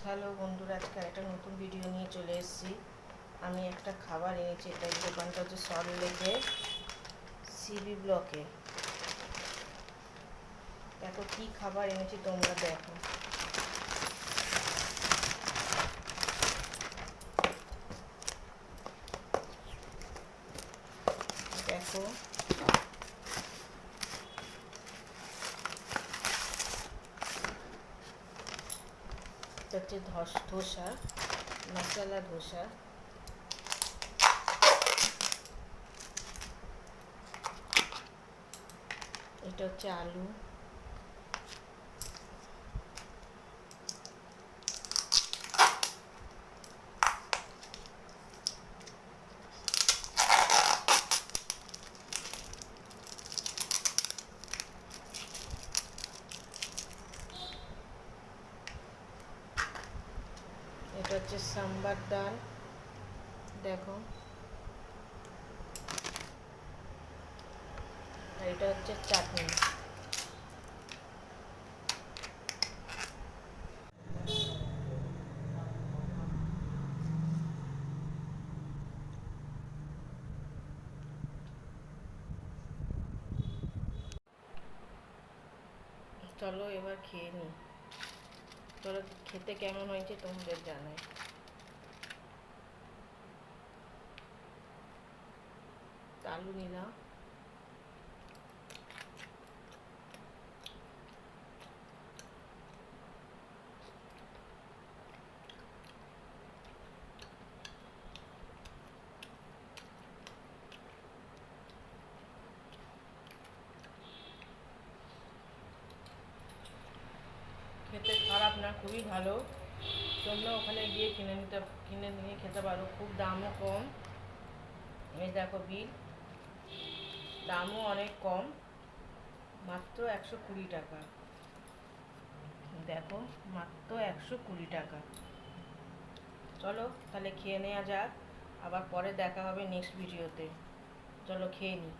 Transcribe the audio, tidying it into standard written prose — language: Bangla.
হ্যালো বন্ধুরা, আজকে একটা নতুন ভিডিও নিয়ে চলে এসেছি। আমি একটা খাবার এনেছি। এটা দোকানটা হচ্ছে সল্টলেকে সিবি ব্লকে। দেখো কি খাবার এনেছি, তোমরা দেখো। দেখো এটা হচ্ছে ধোসা, মশলা ধোসা। এটা হচ্ছে আলু, এটা হচ্ছে সাম্বার ডাল, দেখো। আর এটা হচ্ছে চাটনি। চলো এবার খেয়ে নিই। চলো খেতে কেমন হয়েছে তোমাদের জানাই। আলু নিলাম, খেতে খারাপ না, খুবই ভালো। তোমরা ওখানে গিয়ে কিনে নিয়ে খেতে পারো, খুব দামও কম। এই দেখো বিল, দামও অনেক কম, মাত্র 120 টাকা। দেখো মাত্র 120 টাকা। চলো তাহলে খেয়ে নেওয়া যাক, আবার পরে দেখা হবে নেক্সট ভিডিওতে। চলো খেয়ে নিই।